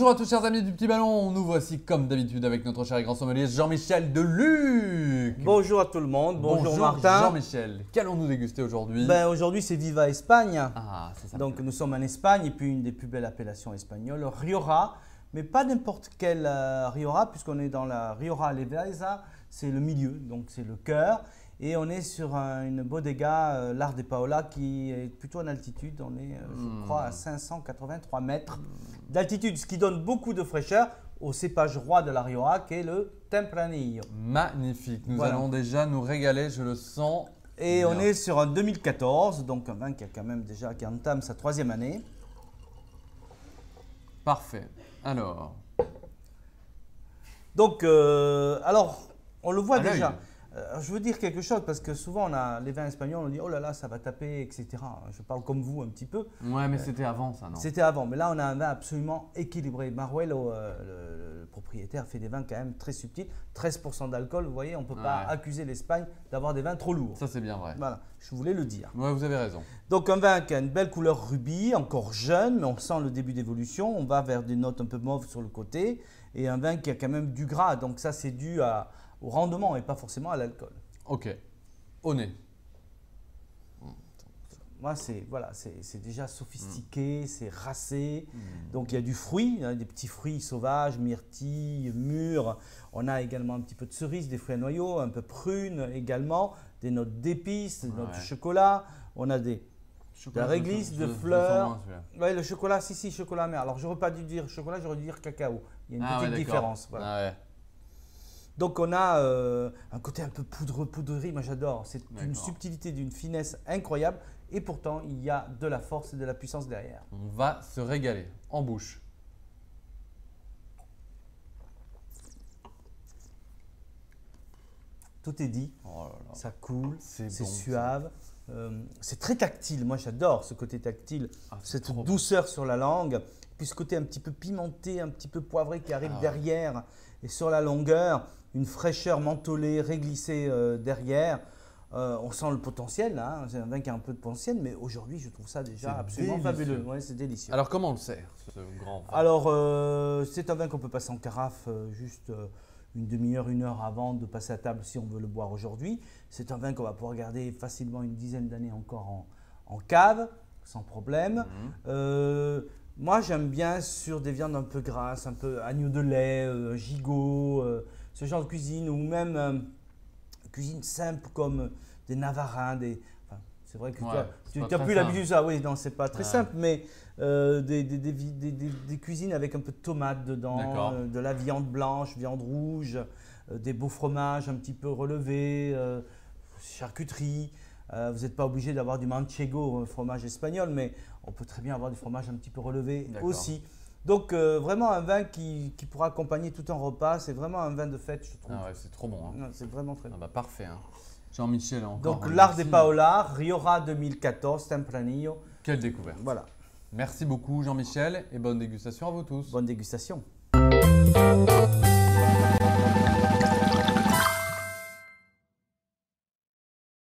Bonjour à tous chers amis du Petit Ballon, nous voici comme d'habitude avec notre cher et grand sommelier Jean-Michel Deluc. Bonjour à tout le monde, bonjour Martin. Jean-Michel, qu'allons-nous déguster aujourd'hui? Aujourd'hui c'est Viva Espagne. Ah, c'est ça. Donc nous sommes en Espagne et puis une des plus belles appellations espagnoles, Rioja. Mais pas n'importe quelle Rioja puisqu'on est dans la Rioja Alavesa, c'est le milieu, donc c'est le cœur. Et on est sur une bodega, l'Art de Paola, qui est plutôt en altitude. On est, je crois, à 583 mètres d'altitude, ce qui donne beaucoup de fraîcheur au cépage roi de la Rioja, qui est le Tempranillo. Magnifique, nous Voilà. allons déjà nous régaler, je le sens. Et bien. on est sur un 2014, donc un vin qui a quand même déjà qui entame sa 3e année. Parfait. Alors, Donc, alors, on le voit à l'œil. déjà. Je veux dire quelque chose parce que souvent on a les vins espagnols, on dit oh là là ça va taper, etc. Je parle comme vous un petit peu. ouais, mais c'était avant ça, non? C'était avant, mais là on a un vin absolument équilibré. Maruelo, le propriétaire, fait des vins quand même très subtils, 13% d'alcool. Vous voyez, on ne peut pas Ouais. accuser l'Espagne d'avoir des vins trop lourds. Ça c'est bien vrai. Voilà, je voulais le dire. Ouais, vous avez raison. Donc un vin qui a une belle couleur rubis, encore jeune, mais on sent le début d'évolution. On va vers des notes un peu mauves sur le côté et un vin qui a quand même du gras. Donc ça c'est dû au rendement et pas forcément à l'alcool. Ok. Au nez. Moi, c'est déjà sophistiqué, c'est racé. Donc, il y a du fruit, hein, des petits fruits sauvages, myrtilles, mûres. On a également un petit peu de cerise, des fruits à noyaux, un peu prunes également, des notes d'épices, des notes de chocolat. On a de la réglisse, de fleurs. Ouais, le chocolat, si, chocolat amer. Alors, j'aurais pas dû dire chocolat, j'aurais dû dire cacao. Il y a une petite différence. Voilà. Ah ouais. Donc, on a un côté un peu poudrerie. Moi, j'adore. C'est une subtilité, d'une finesse incroyable. Et pourtant, il y a de la force et de la puissance derrière. On va se régaler en bouche. Tout est dit. Oh là là. Ça coule, C'est c'est bon, suave. C'est très tactile. Moi, j'adore ce côté tactile. Ah, c'est Cette trop bon. douceur sur la langue. Puis ce côté un petit peu pimenté, un petit peu poivré qui arrive derrière. Et sur la longueur, une fraîcheur mentholée, réglissée derrière. On sent le potentiel, hein. C'est un vin qui a un peu de potentiel, mais aujourd'hui, je trouve ça déjà C'est absolument délicieux. fabuleux. Ouais, c'est délicieux. Alors comment on le sert, ce grand vin? Alors, c'est un vin qu'on peut passer en carafe juste une demi-heure, 1 heure avant de passer à table si on veut le boire aujourd'hui. C'est un vin qu'on va pouvoir garder facilement une dizaine d'années encore en cave, sans problème. Moi, j'aime bien sur des viandes un peu grasses, un peu agneau de lait, gigot, ce genre de cuisine, ou même cuisine simple comme des navarins, enfin, c'est vrai que tu n'as plus l'habitude de ça, oui, non, c'est pas très simple, mais des cuisines avec un peu de tomate dedans, de la viande blanche, viande rouge, des beaux fromages un petit peu relevés, charcuterie. Vous n'êtes pas obligé d'avoir du manchego, fromage espagnol, mais on peut très bien avoir du fromage un petit peu relevé aussi. Donc vraiment un vin qui pourra accompagner tout un repas. C'est vraiment un vin de fête, je trouve. Ah ouais, c'est trop bon. Hein. C'est vraiment très bon. Ah bah parfait. Hein. Jean-Michel encore. Donc l'Art de Paola, Rioja 2014, Tempranillo. Quelle découverte. Voilà. Merci beaucoup Jean-Michel et bonne dégustation à vous tous. Bonne dégustation.